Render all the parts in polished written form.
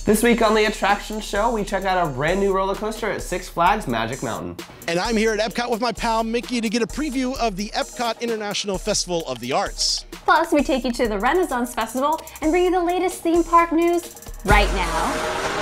This week on the Attraction Show, we check out a brand new roller coaster at Six Flags Magic Mountain. And I'm here at Epcot with my pal Mickey to get a preview of the Epcot International Festival of the Arts. Plus, we take you to the Renaissance Festival and bring you the latest theme park news right now.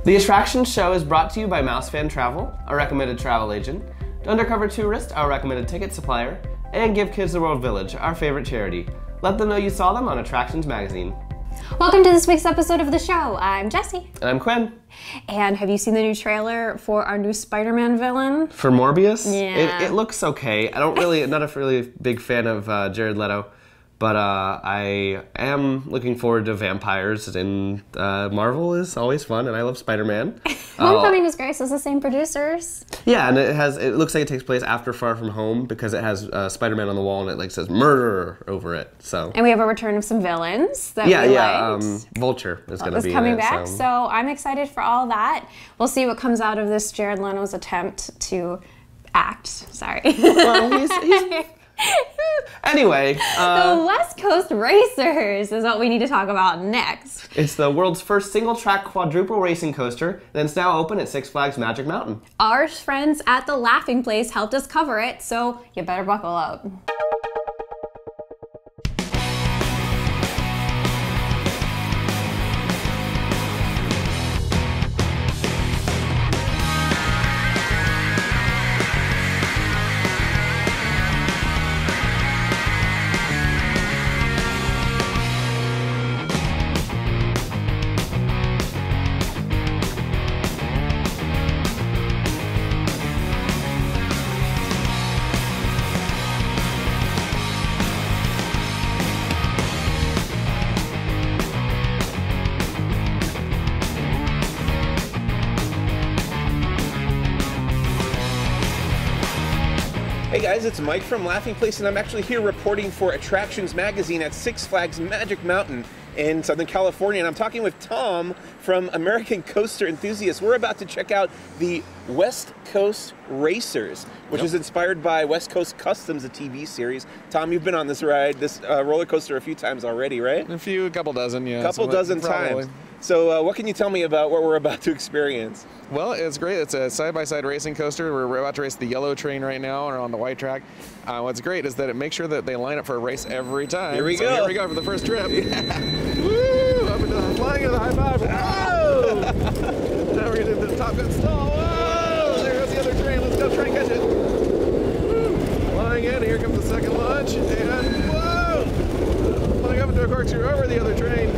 The Attraction Show is brought to you by MouseFan Travel, our recommended travel agent, Undercover Tourist, our recommended ticket supplier, and Give Kids the World Village, our favorite charity. Let them know you saw them on Attractions Magazine. Welcome to this week's episode of the show. I'm Jessie. And I'm Quinn. And have you seen the new trailer for our new Spider-Man villain? For Morbius? Yeah. It looks okay. Not a really big fan of Jared Leto, but I am looking forward to vampires, and Marvel is always fun, and I love Spider-Man. Homecoming was great, so it's the same producers. Yeah, and it looks like it takes place after Far From Home because it has Spider-Man on the wall and it says murder over it. So. And we have a return of some villains that we liked. Vulture is going to be coming in it, back, so I'm excited for all that. We'll see what comes out of this Jared Leto's attempt to act. Sorry. Well, he's Anyway, the West Coast Racers is what we need to talk about next. It's the world's first single-track quadruple racing coaster, and it's now open at Six Flags Magic Mountain. Our friends at the Laughing Place helped us cover it, so you better buckle up. Hey guys, it's Mike from Laughing Place, and I'm actually here reporting for Attractions Magazine at Six Flags Magic Mountain in Southern California, and I'm talking with Tom from American Coaster Enthusiasts. We're about to check out the West Coast Racers, which is inspired by West Coast Customs, a TV series. Tom, you've been on this ride, this roller coaster a few times already, right? A couple dozen, yeah. Couple dozen times. So what can you tell me about what we're about to experience? Well, it's great. It's a side-by-side racing coaster. We're about to race the yellow train right now, or on the white track. What's great is that it makes sure that they line up for a race every time. Here we go. Here we go for the first trip. Yeah. Woo! Up into flying into the high five. Whoa! Now we're going to do the Top Gun stall. Whoa! There goes the other train. Let's go try and catch it. Woo! Flying in. Here comes the second launch. And whoa! Flying up into a corkscrew over the other train.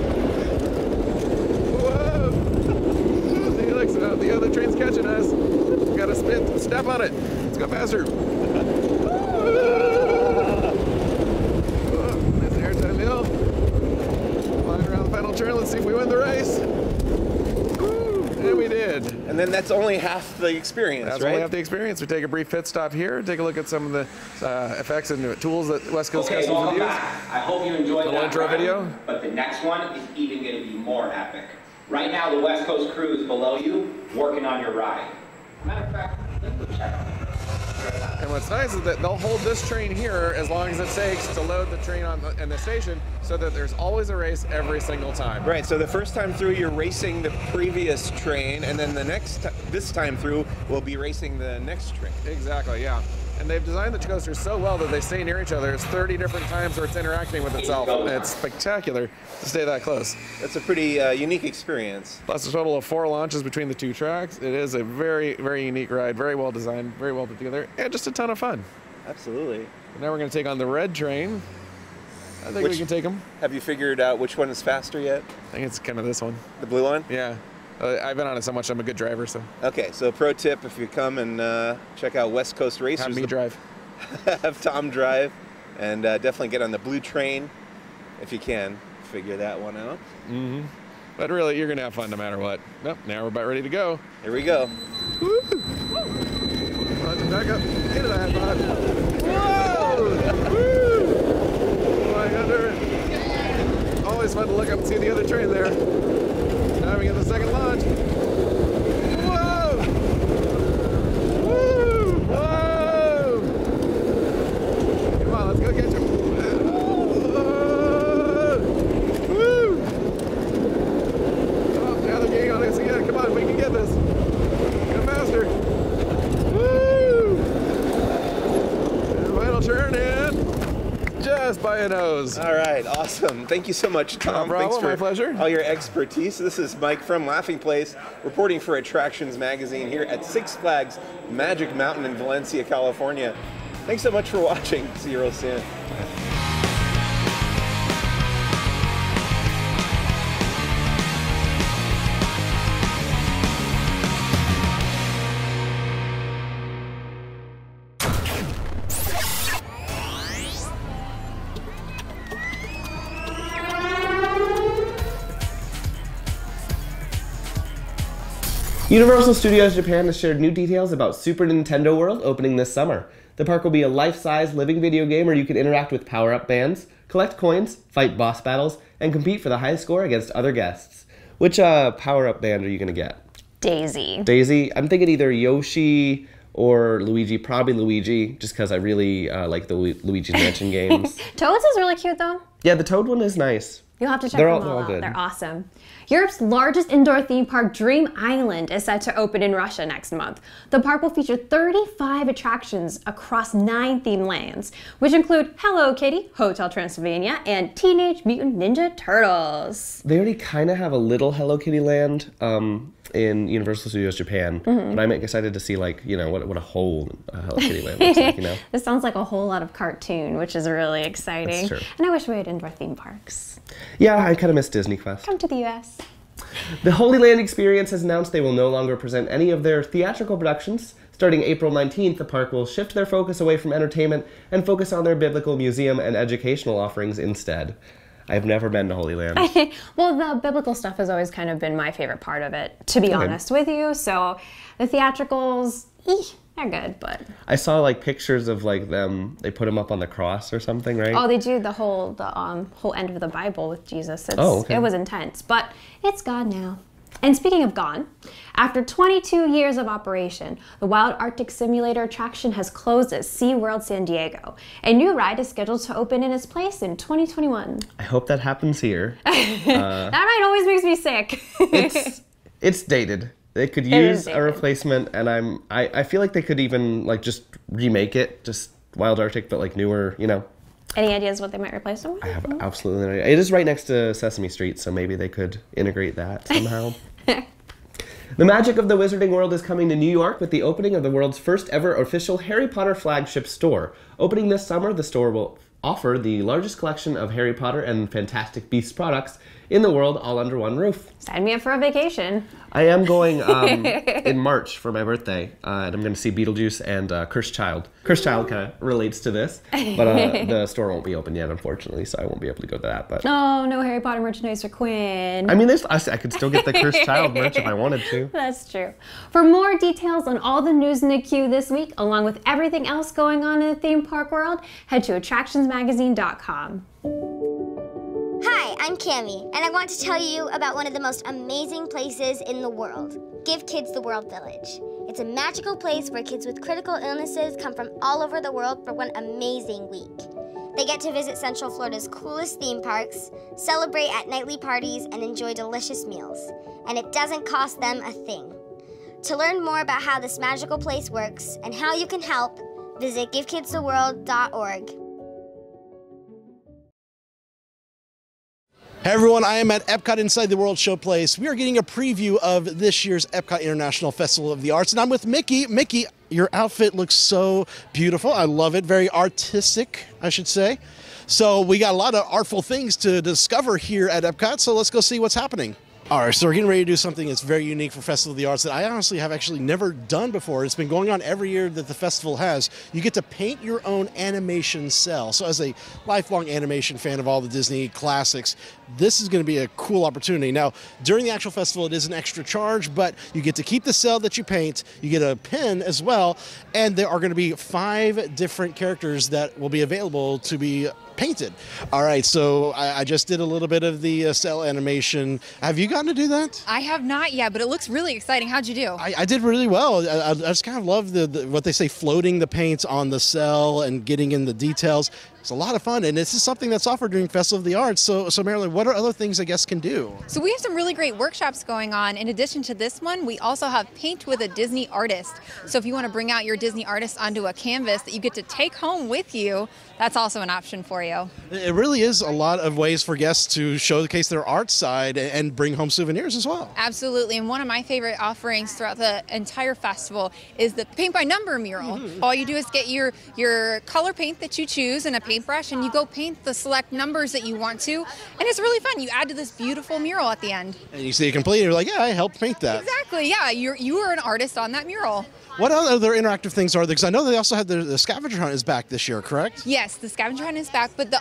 The other train's catching us. We gotta step on it. Let's go faster. Nice airtime hill. Flying around the final turn. Let's see if we win the race. And we did. And then that's only half the experience, That's right? only half the experience. We take a brief pit stop here, take a look at some of the effects and tools that West Coast Customs would use. I hope you enjoyed Little that intro ride, video. But the next one is even going to be more epic. Right now, the West Coast crew is below you, working on your ride. Matter of fact, let's check out. And what's nice is that they'll hold this train here as long as it takes to load the train in the station, so that there's always a race every single time. Right, so the first time through you're racing the previous train, and then this time through we'll be racing the next train. Exactly, yeah. And they've designed the coasters so well that they stay near each other. It's 30 different times where it's interacting with itself. And it's spectacular to stay that close. That's a pretty unique experience. Plus a total of 4 launches between the 2 tracks. It is a very, very unique ride, very well designed, very well put together, and just a ton of fun. Absolutely. And now we're going to take on the red train. I think we can take them. Have you figured out which one is faster yet? I think it's kind of this one. The blue one? Yeah. I've been on it so much, I'm a good driver, so. Okay, so pro tip, if you come and check out West Coast Racers. Have me drive. Have Tom drive, and definitely get on the blue train if you can. Figure that one out. Mm-hmm. But really, you're going to have fun no matter what. Nope, now we're about ready to go. Here we go. Woo! Back up into the high five. Whoa! final turn in. Just by a nose. All right, awesome. Thank you so much, Tom. No problem, Thanks for my pleasure. all your expertise. This is Mike from Laughing Place, reporting for Attractions Magazine here at Six Flags Magic Mountain in Valencia, California. Thanks so much for watching. See you real soon. Universal Studios Japan has shared new details about Super Nintendo World opening this summer. The park will be a life-size living video game where you can interact with power-up bands, collect coins, fight boss battles, and compete for the highest score against other guests. Which power-up band are you going to get? Daisy. Daisy? I'm thinking either Yoshi or Luigi. Probably Luigi, just because I really like the Luigi's Mansion games. Toad's is really cute, though. Yeah, the Toad one is nice. You'll have to check They're them all out. good. They're awesome. Europe's largest indoor theme park, Dream Island, is set to open in Russia next month. The park will feature 35 attractions across 9 theme lands, which include Hello Kitty, Hotel Transylvania, and Teenage Mutant Ninja Turtles. They already kind of have a little Hello Kitty land in Universal Studios Japan, but I'm excited to see, like, you know, what a whole Hello Kitty land looks like, you know? This sounds like a whole lot of cartoon, which is really exciting. That's true. And I wish we had indoor theme parks. Yeah, I kind of miss Disney Quest. Come to the U.S. The Holy Land Experience has announced they will no longer present any of their theatrical productions. Starting April 19th, the park will shift their focus away from entertainment and focus on their biblical museum and educational offerings instead. I've never been to Holy Land. Well, the biblical stuff has always kind of been my favorite part of it, to be honest with you. So the theatricals, they're good, but... I saw, like, pictures of, like, them, they put them up on the cross or something, right? Oh, they do the whole end of the Bible with Jesus. It was intense, but it's gone now. And speaking of gone, after 22 years of operation, the Wild Arctic Simulator attraction has closed at Seaworld San Diego. A new ride is scheduled to open in its place in 2021. I hope that happens here. That ride always makes me sick. It's dated. They could use a replacement, and I feel like they could even, like, just remake it, just Wild Arctic, but, like, newer, you know. Any ideas what they might replace them with? I have absolutely no idea. It is right next to Sesame Street, so maybe they could integrate that somehow. The magic of the Wizarding World is coming to New York with the opening of the world's first ever official Harry Potter flagship store. Opening this summer, the store will offer the largest collection of Harry Potter and Fantastic Beasts products in the world, all under one roof. Sign me up for a vacation. I am going in March for my birthday, and I'm going to see Beetlejuice and Cursed Child. Cursed Child kind of relates to this, but the store won't be open yet, unfortunately, so I won't be able to go to that. But oh, no Harry Potter merchandise for Quinn. I mean, I could still get the Cursed Child merch if I wanted to. That's true. For more details on all the news in the queue this week, along with everything else going on in the theme park world, head to attractionsmagazine.com. Hi, I'm Cammie, and I want to tell you about one of the most amazing places in the world, Give Kids the World Village. It's a magical place where kids with critical illnesses come from all over the world for one amazing week. They get to visit Central Florida's coolest theme parks, celebrate at nightly parties, and enjoy delicious meals. And it doesn't cost them a thing. To learn more about how this magical place works and how you can help, visit givekidstheworld.org. Hey everyone, I am at Epcot Inside the World Showplace. We are getting a preview of this year's Epcot International Festival of the Arts, and I'm with Mickey. Mickey, your outfit looks so beautiful. I love it. Very artistic, I should say. So we got a lot of artful things to discover here at Epcot, so let's go see what's happening. All right, so we're getting ready to do something that's very unique for Festival of the Arts that I honestly have actually never done before. It's been going on every year that the festival has. You get to paint your own animation cell. So as a lifelong animation fan of all the Disney classics, this is going to be a cool opportunity. Now, during the actual festival, it is an extra charge, but you get to keep the cell that you paint. You get a pen as well, and there are going to be 5 different characters that will be available to be painted. All right, so I just did a little bit of the cell animation. Have you guys gotten to do that? I have not yet, but it looks really exciting. How'd you do? I did really well. I just kind of love what they say, floating the paints on the cell and getting in the details. It's a lot of fun, and this is something that's offered during Festival of the Arts. So Marilyn, what are other things I guess can do? So we have some really great workshops going on. In addition to this one, we also have Paint with a Disney Artist. So if you want to bring out your Disney artist onto a canvas that you get to take home with you, that's also an option for you. It really is a lot of ways for guests to showcase their art side and bring home souvenirs as well. Absolutely, and one of my favorite offerings throughout the entire festival is the paint by number mural. All you do is get your color paint that you choose and a paintbrush, and you go paint the select numbers that you want to, and it's really fun. You add to this beautiful mural at the end. And you see it complete, and you're like, yeah, I helped paint that. Exactly, yeah, you are an artist on that mural. What other interactive things are there? Because I know they also had the Scavenger Hunt is back this year, correct? Yes, the Scavenger Hunt is back, but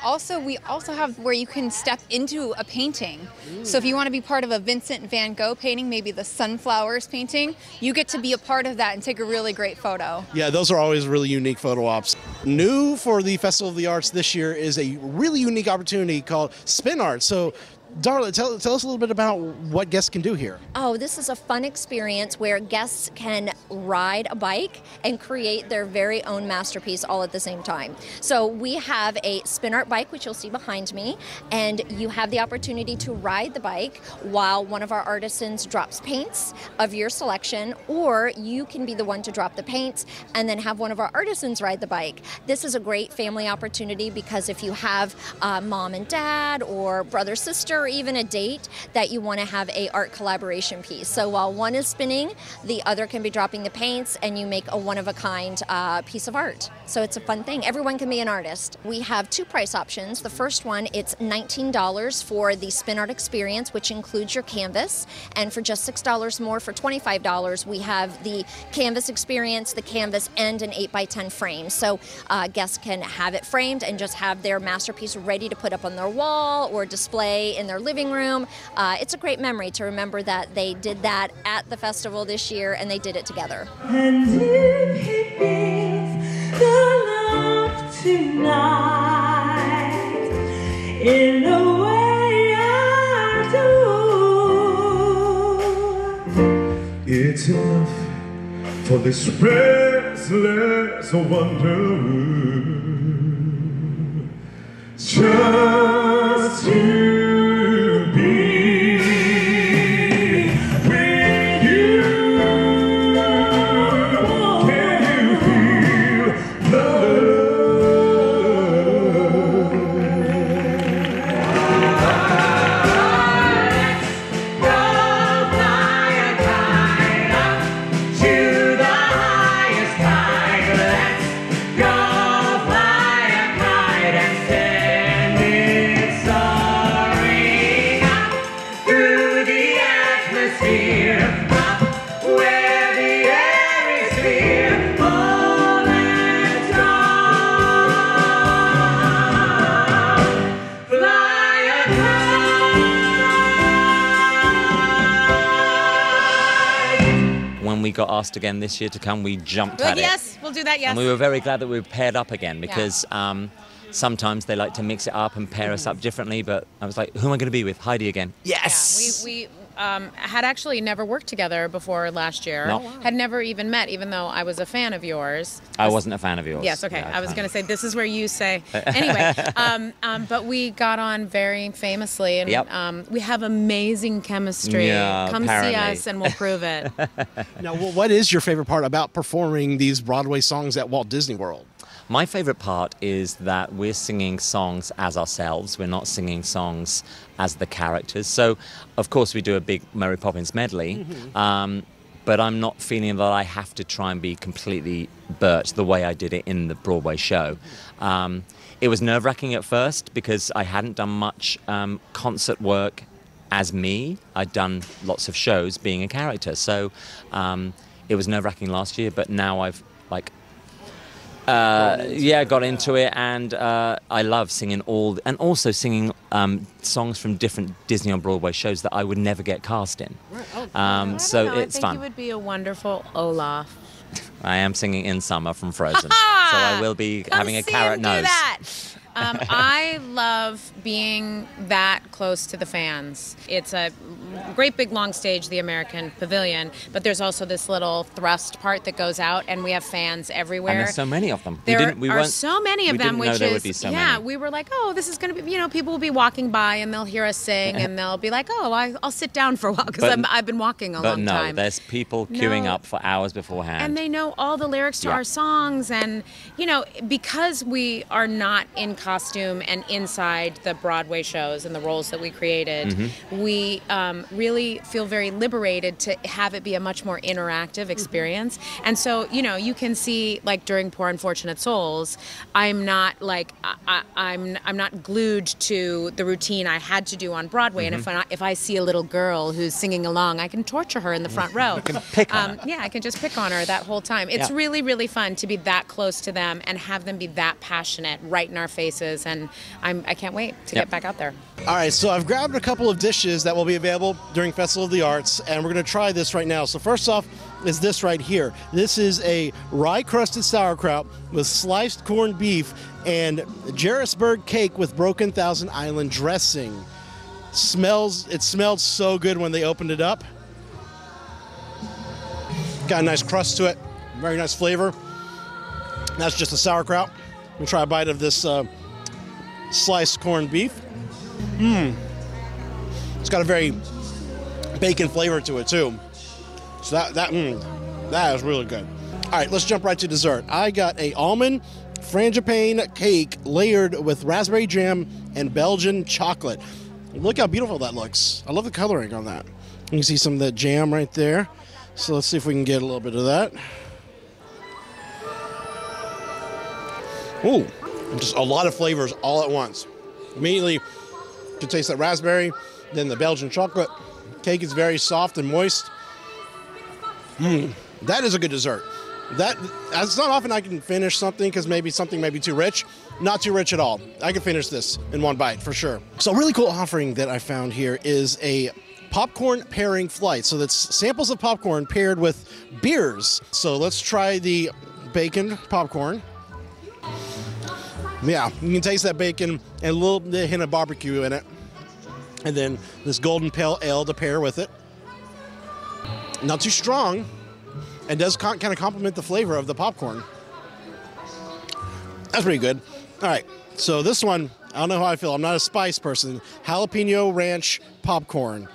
we also have where you can step into a painting. So if you want to be part of a Vincent van Gogh painting, maybe the sunflowers painting, you get to be a part of that and take a really great photo. Yeah, those are always really unique photo ops. New for the Festival of the Arts this year is a really unique opportunity called Spin Art. So Darla, tell us a little bit about what guests can do here. Oh, this is a fun experience where guests can ride a bike and create their very own masterpiece all at the same time. So we have a spin art bike, which you'll see behind me, and you have the opportunity to ride the bike while one of our artisans drops paints of your selection, or you can be the one to drop the paints and then have one of our artisans ride the bike. This is a great family opportunity because if you have mom and dad or brother, sister, or even a date that you want to have a art collaboration piece. So while one is spinning, the other can be dropping the paints and you make a one-of-a-kind piece of art. So it's a fun thing. Everyone can be an artist. We have two price options. The first one, it's $19 for the spin art experience, which includes your canvas. And for just $6 more, for $25, we have the canvas experience, the canvas, and an 8x10 frame. So guests can have it framed and just have their masterpiece ready to put up on their wall or display in their living room. It's a great memory to remember that they did that at the festival this year and they did it together. And if he gives the love tonight in the way I do, it's enough for this restless wonder, just to we got asked again this year to come, we jumped at it. Yes, we'll do that, yes. And we were very glad that we were paired up again because sometimes they like to mix it up and pair us up differently, but I was like, who am I going to be with? Heidi again. Yes! Yeah, we had actually never worked together before last year. No. Had never even met, even though I was a fan of yours. I wasn't a fan of yours. Yes, okay. Yeah, I was going to say, this is where you say. Anyway, but we got on very famously, and we have amazing chemistry. Yeah, Come apparently. see us, and we'll prove it. Now, what is your favorite part about performing these Broadway songs at Walt Disney World? My favorite part is that we're singing songs as ourselves. We're not singing songs as the characters. So, of course, we do a big Mary Poppins medley, but I'm not feeling that I have to try and be completely Bert the way I did it in the Broadway show. It was nerve-wracking at first because I hadn't done much concert work as me. I'd done lots of shows being a character. So it was nerve-wracking last year, but now I've got into it, and I love singing and also singing songs from different Disney on Broadway shows that I would never get cast in. So it's fun. I think you would be a wonderful Olaf. I am singing In Summer from Frozen, so I will be having a carrot nose. I love being that close to the fans. It's a great big long stage, the American Pavilion, but there's also this little thrust part that goes out, and we have fans everywhere. And there's so many of them. There are so many of them, which is, many. We were like, oh, this is going to be, people will be walking by and they'll hear us sing and they'll be like, oh, I'll sit down for a while because I've been walking a long time. But no, there's people queuing up for hours beforehand. And they know all the lyrics to our songs, and, because we are not in costume and inside the Broadway shows and the roles that we created, we really feel very liberated to have it be a much more interactive experience. And so, you can see, like during Poor Unfortunate Souls, I'm not I'm not glued to the routine I had to do on Broadway. And if I see a little girl who's singing along, I can torture her in the front row. You can pick on her. Yeah, I can just pick on her that whole time. It's really, really fun to be that close to them and have them be that passionate right in our faces. And I can't wait to get back out there. All right, so I've grabbed a couple of dishes that will be available during Festival of the Arts, and we're going to try this right now. So first off is this right here. This is a rye-crusted sauerkraut with sliced corned beef and Jarrisburg cake with broken Thousand Island dressing. It smelled so good when they opened it up. Got a nice crust to it, very nice flavor. That's just a sauerkraut. Let me try a bite of this sliced corned beef. It's got a very bacon flavor to it too. So that is really good. All right, let's jump right to dessert. I got a almond frangipane cake layered with raspberry jam and Belgian chocolate. Look how beautiful that looks. I love the coloring on that. You can see some of that jam right there. So let's see if we can get a little bit of that. Ooh, just a lot of flavors all at once. Immediately, you can taste that raspberry, then the Belgian chocolate. Cake is very soft and moist. That is a good dessert. It's not often I can finish something because maybe something may be too rich. Not too rich at all. I can finish this in one bite for sure. So a really cool offering that I found here is a popcorn pairing flight. So that's samples of popcorn paired with beers. So let's try the bacon popcorn. Yeah, you can taste that bacon and a little hint of barbecue in it. And then this golden pale ale to pair with it. Not too strong, and does kind of complement the flavor of the popcorn. That's pretty good. All right, so this one, I don't know how I feel. I'm not a spice person. Jalapeno ranch popcorn.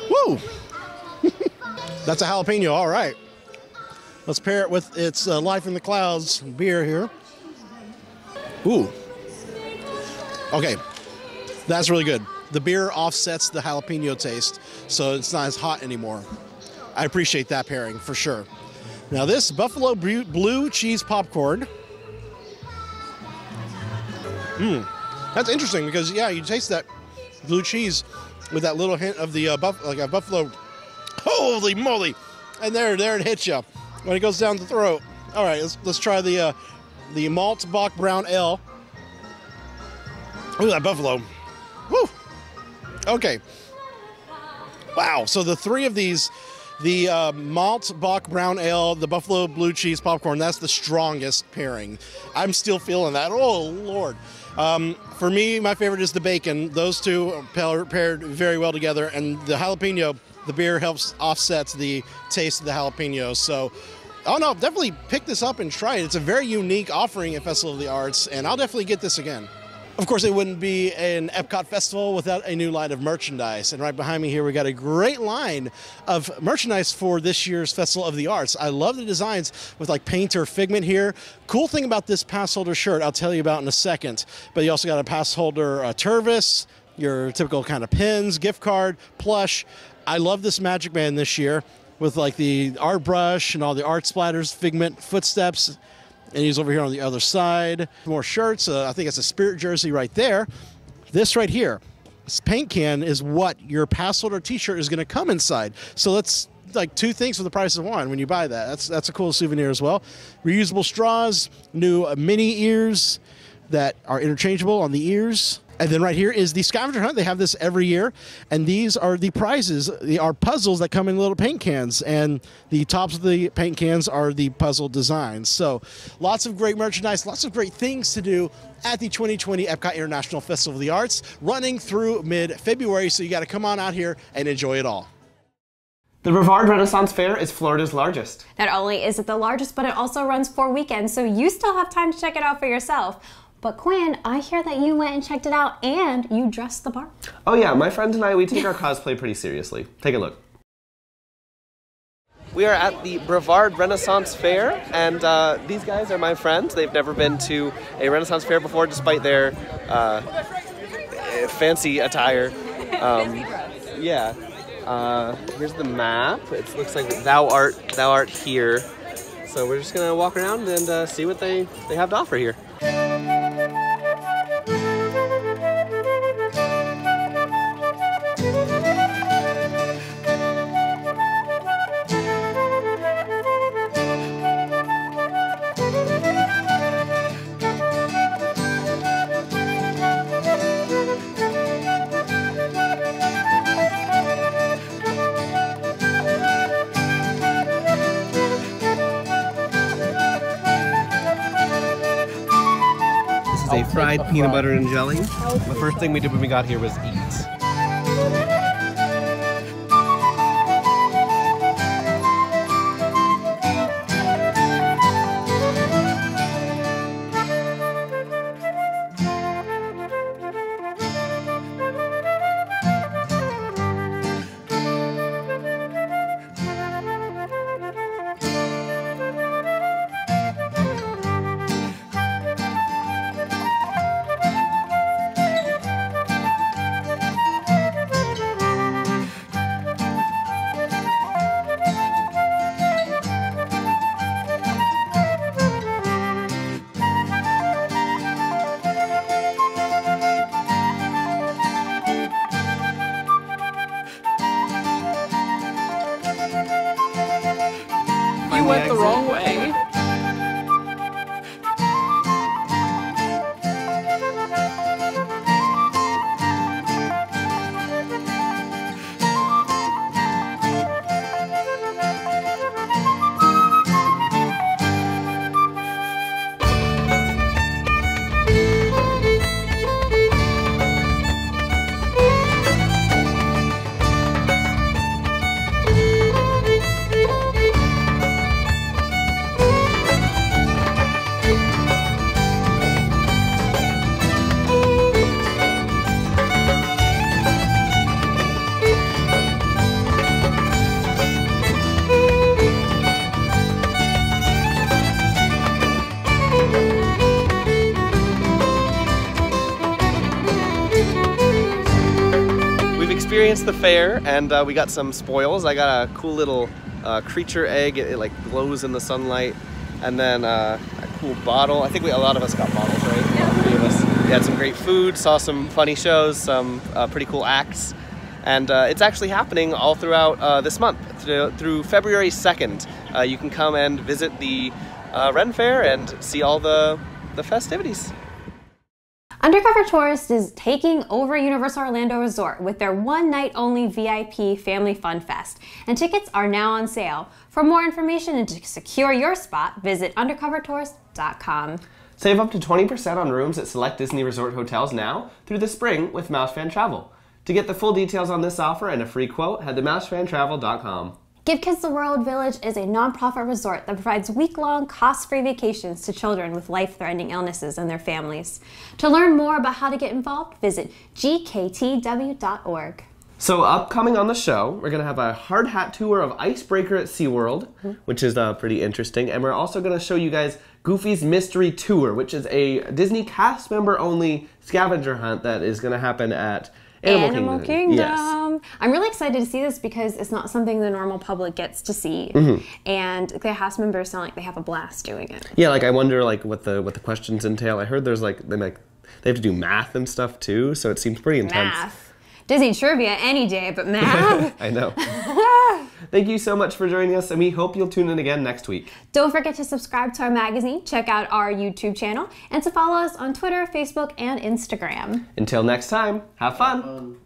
Woo! That's a jalapeno, all right. Let's pair it with its Life in the Clouds beer here. Ooh. Okay, that's really good. The beer offsets the jalapeno taste, so it's not as hot anymore. I appreciate that pairing for sure. Now this buffalo blue cheese popcorn. That's interesting because you taste that blue cheese with that little hint of the buffalo. Holy moly! And there it hits you when it goes down the throat. All right, let's try the malt Bach brown ale. Ooh, that buffalo. Woo! Okay. Wow. So the three of these, the malt Bach brown ale, the buffalo blue cheese popcorn, that's the strongest pairing. I'm still feeling that. Oh, Lord. For me, my favorite is the bacon. Those two paired very well together. And the jalapeno, the beer helps offset the taste of the jalapeno. So, oh no, definitely pick this up and try it. It's a very unique offering at Festival of the Arts, and I'll definitely get this again. Of course, it wouldn't be an Epcot Festival without a new line of merchandise. And right behind me here, we got a great line of merchandise for this year's Festival of the Arts. I love the designs with like paint or figment here. Cool thing about this pass holder shirt, I'll tell you about in a second. But you also got a pass holder Tervis, your typical kind of pins, gift card, plush. I love this Magic Man this year with like the art brush and all the art splatters, figment, footsteps. And he's over here on the other side. More shirts. I think it's a Spirit jersey right there. This right here, this paint can is what your pass holder t-shirt is going to come inside. So that's like two things for the price of one when you buy that. That's a cool souvenir as well. Reusable straws, new mini ears that are interchangeable on the ears. And then right here is the Scavenger Hunt. They have this every year, and these are the prizes. They are puzzles that come in little paint cans, and the tops of the paint cans are the puzzle designs. So lots of great merchandise, lots of great things to do at the 2020 Epcot International Festival of the Arts, running through mid-February, so you got to come on out here and enjoy it all. The Brevard Renaissance Fair is Florida's largest. Not only is it the largest, but it also runs 4 weekends, so you still have time to check it out for yourself. But Quinn, I hear that you went and checked it out and you dressed the bar. Oh yeah, my friend and I, we take our cosplay pretty seriously. Take a look. We are at the Brevard Renaissance Fair, and these guys are my friends. They've never been to a Renaissance Fair before, despite their fancy attire. Here's the map. It looks like thou art here. So we're just gonna walk around and see what they have to offer here. A fried peanut butter and jelly. The first thing we did when we got here was eat. You went the wrong way. Experienced the fair, and we got some spoils. I got a cool little creature egg. It like glows in the sunlight, and then a cool bottle. I think a lot of us got bottles, right? Yeah. 3 of us. We had some great food, saw some funny shows, some pretty cool acts, and it's actually happening all throughout this month through February 2nd. You can come and visit the Ren Fair and see all the festivities. Undercover Tourist is taking over Universal Orlando Resort with their one-night-only VIP Family Fun Fest, and tickets are now on sale. For more information and to secure your spot, visit undercovertourist.com. Save up to 20% on rooms at select Disney Resort hotels now through the spring with MouseFan Travel. To get the full details on this offer and a free quote, head to mousefantravel.com. Give Kids the World Village is a nonprofit resort that provides week-long, cost-free vacations to children with life-threatening illnesses and their families. To learn more about how to get involved, visit gktw.org. So upcoming on the show, we're going to have a hard hat tour of Icebreaker at Seaworld, which is pretty interesting. And we're also going to show you guys Goofy's Mystery Tour, which is a Disney cast member-only scavenger hunt that is going to happen at Animal Kingdom. Yes. I'm really excited to see this because it's not something the normal public gets to see, and the cast members sound like they have a blast doing it. Yeah, like I wonder like what the questions entail. I heard there's like they have to do math and stuff too, so it seems pretty intense. Math. Disney trivia any day, but math? I know. Thank you so much for joining us, and we hope you'll tune in again next week. Don't forget to subscribe to our magazine, check out our YouTube channel, and to follow us on Twitter, Facebook, and Instagram. Until next time, have fun.